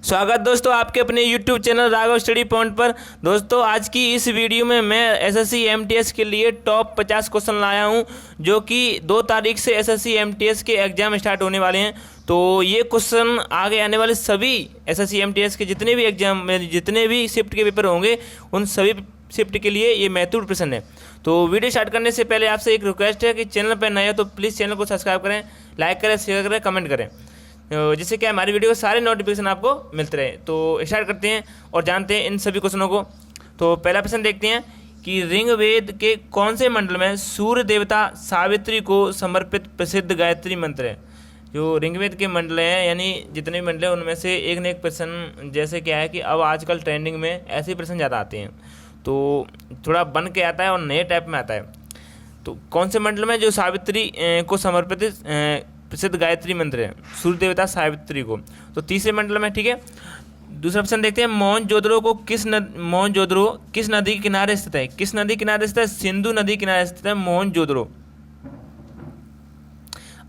स्वागत दोस्तों आपके अपने YouTube channel Raghav study point पर। दोस्तों आज की इस वीडियो में मैं एसएससी एमटीएस के लिए टॉप 50 क्वेश्चन लाया हूं, जो कि 2 तारीख से एसएससी एमटीएस के एग्ज़ाम स्टार्ट होने वाले हैं। तो ये क्वेश्चन आगे आने वाले सभी एसएससी एमटीएस के जितने भी एग्जाम में जितने भी शिफ्ट के पेपर होंगे उन सभी शिफ्ट के लिए ये महत्वपूर्ण प्रश्न है। तो वीडियो स्टार्ट करने से पहले आपसे एक रिक्वेस्ट है कि चैनल पर नए हो तो प्लीज़ चैनल को सब्सक्राइब करें, लाइक करें, शेयर करें, कमेंट करें, जिससे क्या हमारी वीडियो के सारे नोटिफिकेशन आपको मिलते रहे। तो स्टार्ट करते हैं और जानते हैं इन सभी क्वेश्चनों को। तो पहला प्रश्न देखते हैं कि ऋग्वेद के कौन से मंडल में सूर्य देवता सावित्री को समर्पित प्रसिद्ध गायत्री मंत्र है। जो ऋग्वेद के मंडल हैं यानी जितने भी मंडल हैं उनमें से एक न एक प्रश्न, जैसे क्या है कि अब आजकल ट्रेंडिंग में ऐसे प्रश्न ज़्यादा आते हैं, तो थोड़ा बन के आता है और नए टाइप में आता है। तो कौन से मंडल में जो सावित्री को समर्पित प्रसिद्ध गायत्री मंत्र है, सूर्य देवता सावित्री को। तो तीसरे मंडल में, ठीक है। दूसरा प्रश्न देखते हैं, मोहनजोदड़ो किस नदी के किनारे स्थित है। किस नदी किनारे स्थित है? सिंधु नदी किनारे स्थित है मोहनजोदड़ो।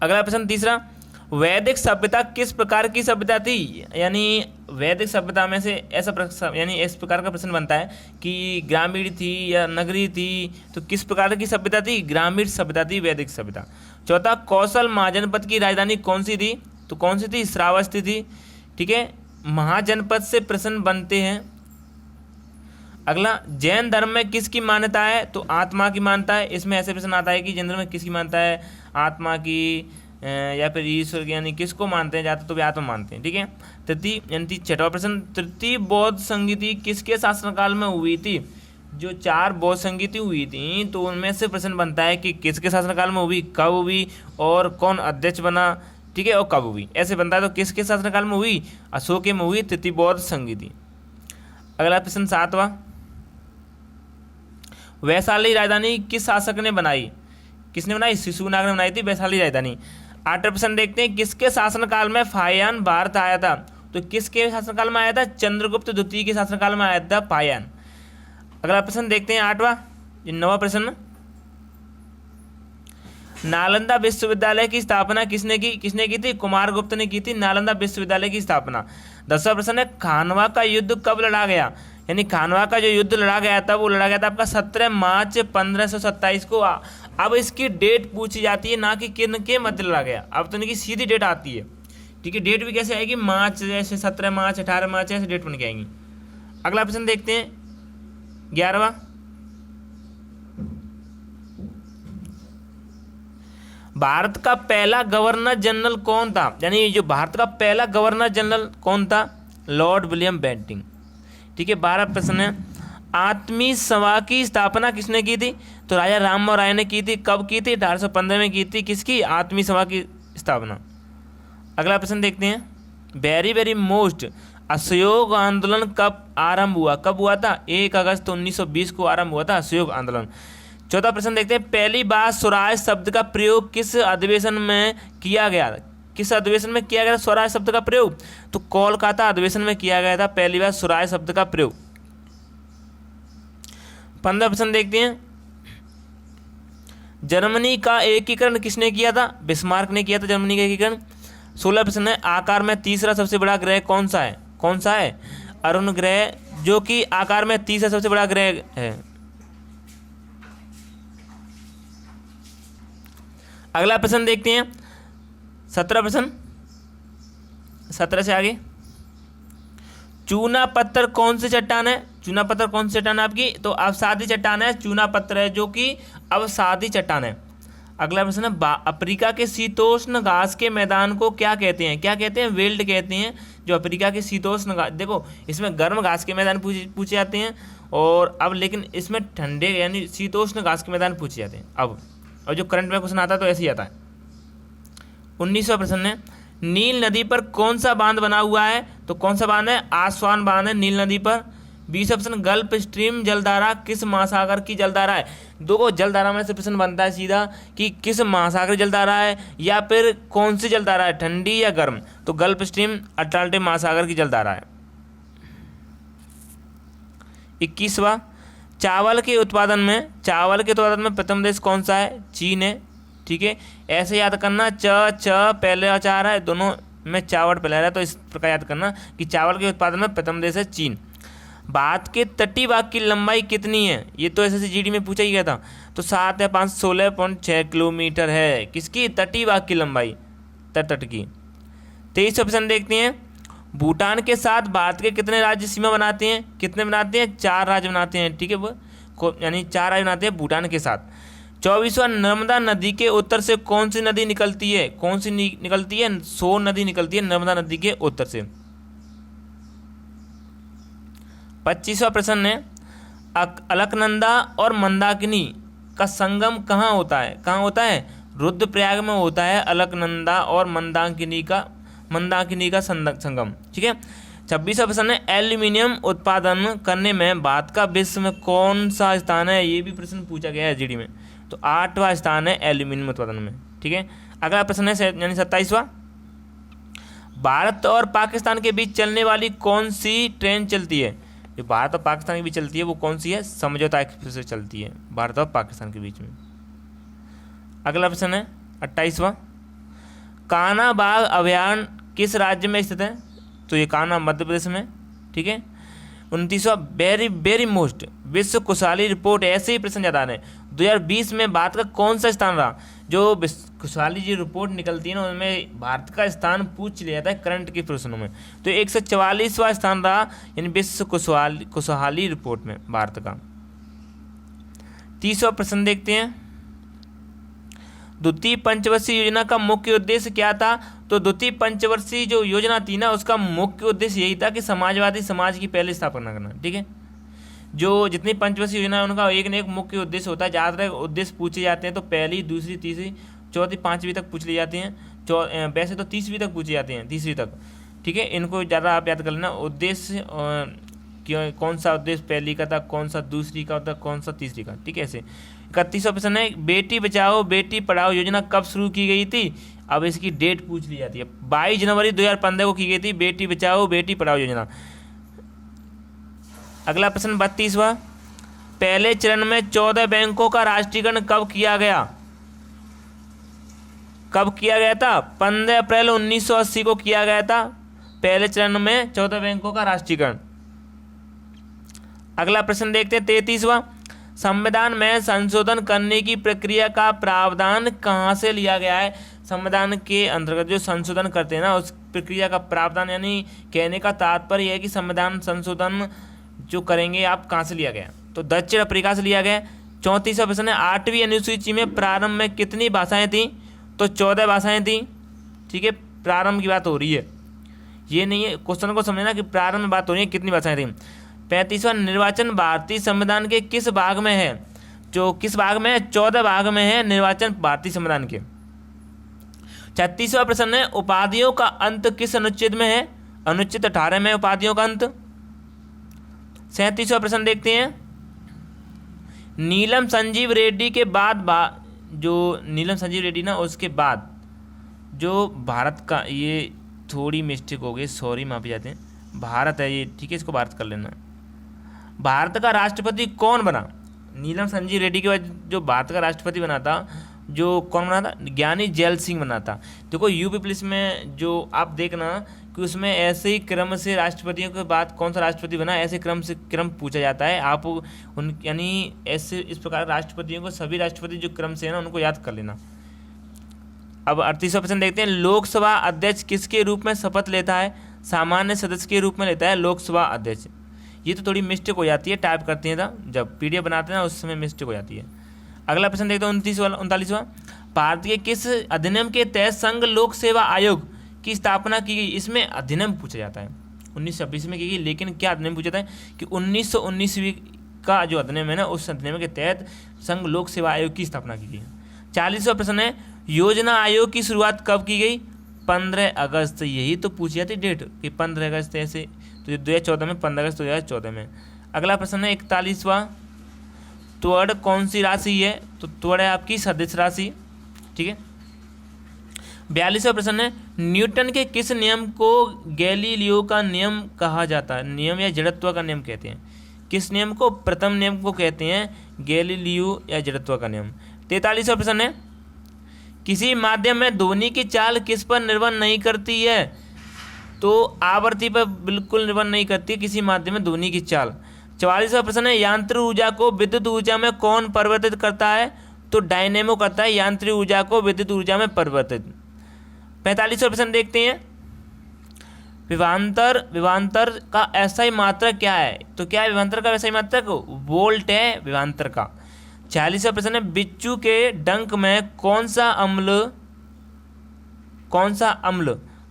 अगला प्रश्न तीसरा, वैदिक सभ्यता किस प्रकार की सभ्यता थी। यानी वैदिक सभ्यता में से ऐसा यानी इस प्रकार का प्रश्न बनता है कि ग्रामीण थी या नगरी थी, तो किस प्रकार की सभ्यता थी? ग्रामीण सभ्यता थी वैदिक सभ्यता। चौथा, कौशल महाजनपद की राजधानी कौन सी थी? तो कौन सी थी? श्रावस्ती थी, ठीक है। महाजनपद से प्रश्न बनते हैं। अगला, जैन धर्म में किसकी मान्यता है? तो आत्मा की मान्यता है। इसमें ऐसे प्रश्न आता है कि जैन धर्म में किसकी मान्यता है? आत्मा की या फिर ईश्वर की, यानी किसको मानते हैं? ज़्यादा तो भी आत्मा मानते हैं, ठीक है। तृतीय यानी छठवां प्रश्न, तृतीय बौद्ध संगीति किसके शासनकाल में हुई थी? जो 4 बौद्ध संगीति हुई थी तो उनमें से प्रश्न बनता है कि किसके शासनकाल में हुई, कब हुई और कौन अध्यक्ष बना, ठीक है, और कब हुई, ऐसे बनता है। तो किसके शासनकाल में हुई? अशोक में हुई तृतीय बौद्ध संगीति। अगला प्रश्न 7वां, वैशाली राजधानी किस शासक ने बनाई? किसने बनाई? शिशुनाग ने बनाई थी वैशाली राजधानी। 8वां प्रश्न देखते हैं, किसके शासनकाल में फाहियान भारत आया था? तो किसके शासनकाल में आया था? चंद्रगुप्त द्वितीय के शासनकाल में आया था फाहियान। अगला प्रश्न देखते हैं 8वां, 9वां प्रश्न, नालंदा विश्वविद्यालय की स्थापना किसने की थी? कुमारगुप्त ने की थी नालंदा विश्वविद्यालय की स्थापना। 10वां प्रश्न है, खानवा का युद्ध कब लड़ा गया? यानी खानवा का जो युद्ध लड़ा गया था वो लड़ा गया था आपका 17 मार्च 1527 को। अब इसकी डेट पूछी जाती है, ना कि किन के मध्य लड़ा गया। अब तो इनकी सीधी डेट आती है, ठीक है। डेट भी कैसे आएगी? मार्च, जैसे 17 मार्च 18 मार्च ऐसे डेट बन के आएंगी। अगला प्रश्न देखते हैं 11वां, भारत का पहला गवर्नर जनरल कौन था? यानी जो भारत का पहला गवर्नर जनरल कौन था? लॉर्ड विलियम बेंटिंग, ठीक है। 12वां प्रश्न है, आत्मी सभा की स्थापना किसने की थी? तो राजा राममोहन राय ने की थी। कब की थी? 1815 में की थी। किसकी? आत्मी सभा की स्थापना। अगला प्रश्न देखते हैं, वेरी वेरी मोस्ट, असहयोग आंदोलन कब आरंभ हुआ? कब हुआ था? 1 अगस्त 1920 को आरंभ हुआ था असहयोग आंदोलन। 14वां प्रश्न देखते हैं, पहली बार स्वराज शब्द का प्रयोग किस अधिवेशन में किया गया? किस अधिवेशन में किया गया स्वराज शब्द का प्रयोग? तो कोलकाता अधिवेशन में किया गया था पहली बार स्वराज शब्द का प्रयोग। 15वां प्रश्न देखते हैं, जर्मनी का एकीकरण किसने किया था? बिस्मार्क ने किया था जर्मनी का एकीकरण। 16वां प्रश्न है, आकार में तीसरा सबसे बड़ा ग्रह कौन सा है? कौन सा है? अरुण ग्रह, जो कि आकार में तीसरा सबसे बड़ा ग्रह है। अगला प्रश्न देखते हैं 17वां प्रश्न, 17 से आगे, चूना पत्थर कौन सी चट्टान है? चूना पत्थर कौन सी चट्टान है आपकी? तो अवसादी चट्टान है, चूना पत्थर है जो कि अवसादी चट्टान है। अगला प्रश्न है, अफ्रीका के शीतोष्ण घास के मैदान को क्या कहते हैं? क्या कहते हैं? वेल्ड कहते हैं। जो अफ्रीका के शीतोष्ण घास, देखो इसमें गर्म घास के मैदान पूछे जाते हैं, और अब लेकिन इसमें ठंडे यानी शीतोष्ण घास के मैदान पूछे जाते हैं अब। और जो करंट में क्वेश्चन आता है तो ऐसे ही आता है। 19वां प्रश्न है, नील नदी पर कौन सा बांध बना हुआ है? तो कौन सा बांध है? आसवान बांध है नील नदी पर। 20वां प्रश्न, गल्फ स्ट्रीम जलधारा किस महासागर की जलधारा है? दो जलधारा में से प्रश्न बनता है सीधा कि किस महासागर जलधारा है या फिर कौन सी जलधारा है, ठंडी या गर्म? तो गल्फ स्ट्रीम अटलांटिक महासागर की जलधारा है। 21वां, चावल के उत्पादन में प्रथम देश कौन सा है? चीन है, ठीक है। ऐसे याद करना, च पहले अचार है, दोनों में चावल पहला रहा है, तो इस प्रकार याद करना कि चावल के उत्पादन में प्रथम देश है चीन। भारत के तटीय भाग की लंबाई कितनी है, ये तो एसएससी जीडी में पूछा ही गया था, तो 7 या 5 16.6 किलोमीटर है किसकी, तटीय भाग की लंबाई, तट की। 23 ऑप्शन देखते हैं, भूटान के साथ भारत के कितने राज्य सीमा बनाते हैं, कितने बनाते हैं, 4 राज्य बनाते हैं, ठीक है, वो यानी 4 राज्य बनाते हैं भूटान के साथ। 24वां, नर्मदा नदी के उत्तर से कौन सी नदी निकलती है, कौन सी निकलती है, सोन नदी निकलती है नर्मदा नदी के उत्तर से। 25वां प्रश्न है, अलकनंदा और मंदाकिनी का संगम कहाँ होता है, कहाँ होता है, रुद्रप्रयाग में होता है अलकनंदा और मंदाकिनी का संगम, ठीक है। 26वां प्रश्न है, एल्यूमिनियम उत्पादन करने में भारत का विश्व में कौन सा स्थान है, ये भी प्रश्न पूछा गया है जीडी में, तो 8वां स्थान है एल्यूमिनियम उत्पादन में, ठीक है। अगला प्रश्न है यानी 27वां, भारत और पाकिस्तान के बीच चलने वाली कौन सी ट्रेन चलती है, जो भारत और पाकिस्तान के बीच चलती है वो कौन सी है, समझौता एक्सप्रेस से चलती है भारत और पाकिस्तान के बीच में। अगला प्रश्न है 28वां, कान्हा बाघ अभयारण्य किस राज्य में स्थित है, तो ये कान्हा मध्य प्रदेश में, ठीक है। 29वां, वेरी मोस्ट विश्व खुशहाली रिपोर्ट, ऐसे ही प्रश्न ज़्यादा है। 2020 में भारत का कौन सा स्थान रहा, जो खुशहाली जी रिपोर्ट निकलती है ना उनमें भारत का स्थान पूछ लिया जाता है करंट के प्रश्नों में, तो 144वां स्थान रहा यानी विश्व खुशहाली रिपोर्ट में भारत का। 30वां प्रश्न देखते हैं, द्वितीय पंचवर्षीय योजना का मुख्य उद्देश्य क्या था, तो द्वितीय पंचवर्षीय जो योजना थी ना उसका मुख्य उद्देश्य यही था कि समाजवादी समाज की पहले स्थापना करना, ठीक है। जो जितनी पंचवर्षीय योजना है उनका एक न एक मुख्य उद्देश्य होता है, ज़्यादातर उद्देश्य पूछे जाते हैं तो पहली, दूसरी, तीसरी, चौथी, 5वीं तक पूछ ली जाती हैं, वैसे तो 30वीं तक पूछे जाते हैं, 30वीं तक, ठीक है। इनको ज़्यादा आप याद कर लेना, उद्देश्य कौन सा उद्देश्य पहली का था, कौन सा दूसरी का था, कौन सा तीसरी का, ठीक है। ऐसे 31वां प्रश्न है, बेटी बचाओ बेटी पढ़ाओ योजना कब शुरू की गई थी, अब इसकी डेट पूछ ली जाती है, 22 जनवरी 2015 को की गई थी बेटी बचाओ बेटी पढ़ाओ योजना। अगला प्रश्न 32वां, पहले चरण में 14 बैंकों का राष्ट्रीयकरण कब किया गया, कब किया गया था, 15 अप्रैल 1980 को किया गया था पहले चरण में 14 बैंकों का राष्ट्रीयकरण। अगला प्रश्न देखते हैं 33वां, संविधान में संशोधन करने की प्रक्रिया का प्रावधान कहाँ से लिया गया है, संविधान के अंतर्गत जो संशोधन करते हैं ना उस प्रक्रिया का प्रावधान, यानी कहने का तात्पर्य है कि संविधान संशोधन जो करेंगे आप कहाँ से लिया गया, तो दक्षिण अफ्रीका से लिया गया। 34वां प्रश्न है, 8वीं अनुसूची में प्रारंभ में कितनी भाषाएं थी, तो 14 भाषाएं थी, ठीक है। प्रारंभ की बात हो रही है, ये नहीं है क्वेश्चन को समझना कि प्रारंभ में बात हो रही है कितनी भाषाएं थी। 35वां, निर्वाचन भारतीय संविधान के किस भाग में है, जो किस भाग में है, 14 भाग में है निर्वाचन भारतीय संविधान के। 36वां प्रश्न है, उपाधियों का अंत किस अनुच्छेद में है, अनुच्छेद 18 में उपाधियों का अंत। 37वां प्रश्न देखते हैं, नीलम संजीव रेड्डी के बाद जो नीलम संजीव रेड्डी ना उसके बाद जो भारत का, ये थोड़ी मिस्टेक हो गई, सॉरी माफी चाहते हैं, भारत है ये, ठीक है, इसको भारत कर लेना। भारत का राष्ट्रपति कौन बना, नीलम संजीव रेड्डी के बाद जो भारत का राष्ट्रपति बना था, जो कौन बना था, ज्ञानी जैल सिंह बना था। देखो यूपी पुलिस में जो आप देखना कि उसमें ऐसे ही क्रम से राष्ट्रपतियों के बाद कौन सा राष्ट्रपति बना, ऐसे क्रम पूछा जाता है, आप उन यानी ऐसे इस प्रकार राष्ट्रपतियों को सभी राष्ट्रपति जो क्रम से है ना उनको याद कर लेना। अब 38वां प्रश्न देखते हैं, लोकसभा अध्यक्ष किसके रूप में शपथ लेता है, सामान्य सदस्य के रूप में लेता है लोकसभा अध्यक्ष। ये तो थोड़ी मिस्टेक हो जाती है, टाइप करते हैं तो जब PDF बनाते हैं ना उस समय मिस्टेक हो जाती है। अगला प्रश्न देखते हैं 39वां, भारत के किस अधिनियम के तहत संघ लोक सेवा आयोग की स्थापना की गई, इसमें अधिनियम पूछा जाता है। 1926 में की गई, लेकिन क्या अधिनियम पूछा जाता है कि 1919 का जो अधिनियम है ना उस अधिनियम के तहत संघ लोक सेवा आयोग की स्थापना की गई। 40वां प्रश्न है, योजना आयोग की शुरुआत कब की गई, 15 अगस्त, यही तो पूछी जाती डेट कि 15 अगस्त ऐसे, तो 2014 में 15 अगस्त 2014 में। अगला प्रश्न है 41वां, त्वरण कौन सी राशि है, तो त्वरण है आपकी सदिश राशि, ठीक है। 42वां प्रश्न है, न्यूटन के किस नियम को गैलीलियो का नियम कहा जाता है, नियम या जड़त्व का नियम कहते हैं, किस नियम को, प्रथम नियम को कहते हैं गैलीलियो या जड़त्व का नियम। 43वां प्रश्न है, किसी माध्यम में ध्वनि की चाल किस पर निर्भर नहीं करती है? तो आवृत्ति पर बिल्कुल निर्भर नहीं करती किसी माध्यम में ध्वनि की चाल। 44वां प्रश्न है, यांत्रिक ऊर्जा को विद्युत ऊर्जा में कौन परिवर्तित करता है? तो डायनेमो करता है यांत्रिक ऊर्जा को विद्युत ऊर्जा में परिवर्तित। 45वां प्रश्न देखते हैं, विभवांतर का एसआई मात्रक क्या है? तो क्या है विभवांतर का एसआई मात्रक? वोल्ट है विभवांतर का। 46वां प्रश्न है, बिच्छू के डंक में कौन सा अम्ल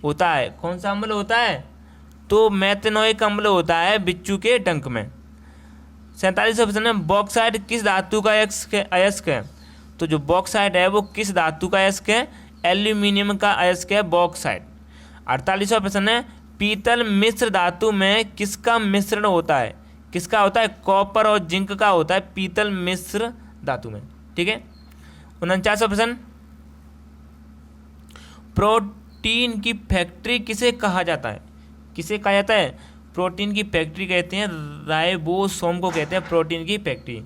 होता है? कौन सा अम्ल होता है? तो मेथनोइक अम्ल होता है बिच्छू के डंक में। 47वां प्रश्न है, बॉक्साइट किस धातु का अयस्क है? तो जो बॉक्साइट है वो किस धातु का अयस्क है? एल्यूमिनियम का अयस्क है बॉक्साइट। 48वां प्रश्न है, पीतल मिश्र धातु में किसका मिश्रण होता है? किसका होता है? कॉपर और जिंक का होता है पीतल मिश्र धातु में। ठीक है। 49वां प्रश्न, प्रोटीन की फैक्ट्री किसे कहा जाता है? किसे कहा जाता है? प्रोटीन की फैक्ट्री कहते हैं, राइबोसोम को कहते हैं प्रोटीन की फैक्ट्री।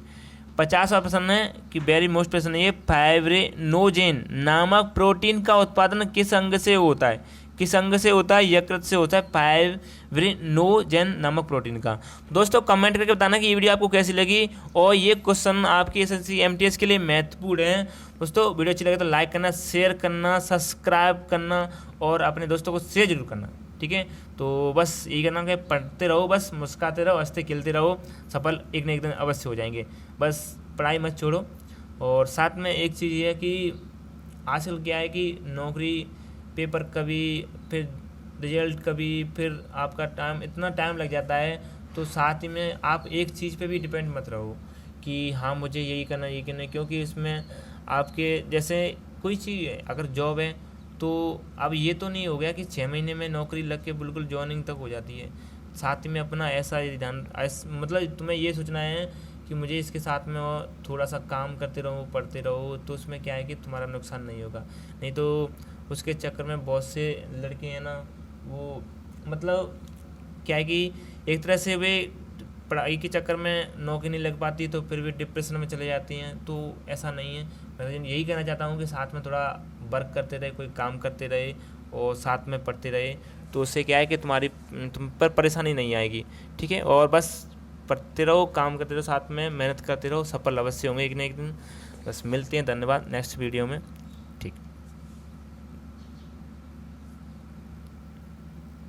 50वां प्रश्न है कि वेरी मोस्ट प्रश्न है ये, फाइब्रिनोजेन नामक प्रोटीन का उत्पादन किस अंग से होता है? किस अंग से होता है? यकृत से होता है फाइब्रिनोजेन नामक प्रोटीन का। दोस्तों कमेंट करके बताना कि ये वीडियो आपको कैसी लगी और ये क्वेश्चन आपकी एसएससी एमटीएस के लिए महत्वपूर्ण है। दोस्तों वीडियो अच्छी लगे तो लाइक करना, शेयर करना, सब्सक्राइब करना और अपने दोस्तों को शेयर जरूर करना। ठीक है, तो बस यही करना कि पढ़ते रहो, बस मुस्कुराते रहो, हंसते खेलते रहो, सफल एक न एक दिन अवश्य हो जाएंगे। बस पढ़ाई मत छोड़ो। और साथ में एक चीज़ ये है कि आजकल क्या है कि नौकरी पेपर कभी, फिर रिजल्ट कभी, फिर आपका इतना टाइम लग जाता है, तो साथ ही में आप एक चीज़ पे भी डिपेंड मत रहो कि हाँ मुझे यही करना यही करना, क्योंकि इसमें आपके जैसे कोई चीज़ है, अगर जॉब है तो अब ये तो नहीं हो गया कि 6 महीने में नौकरी लग के बिल्कुल जॉइनिंग तक हो जाती है। साथ ही में अपना ऐसा ध्यान मतलब तुम्हें ये सोचना है कि मुझे इसके साथ में और थोड़ा सा काम करते रहो, पढ़ते रहो, तो उसमें क्या है कि तुम्हारा नुकसान नहीं होगा। नहीं तो उसके चक्कर में बहुत से लड़के हैं ना, वो मतलब क्या है कि एक तरह से वे पढ़ाई के चक्कर में नौकरी नहीं लग पाती तो फिर भी डिप्रेशन में चले जाती हैं। तो ऐसा नहीं है। मैं यही कहना चाहता हूँ कि साथ में थोड़ा वर्क करते रहे, कोई काम करते रहे और साथ में पढ़ते रहे, तो उससे क्या है कि तुम पर परेशानी नहीं आएगी। ठीक है, और बस पढ़ते रहो, काम करते रहो, साथ में मेहनत करते रहो, सफल अवश्य होंगे एक न एक दिन। बस मिलते हैं, धन्यवाद नेक्स्ट वीडियो में।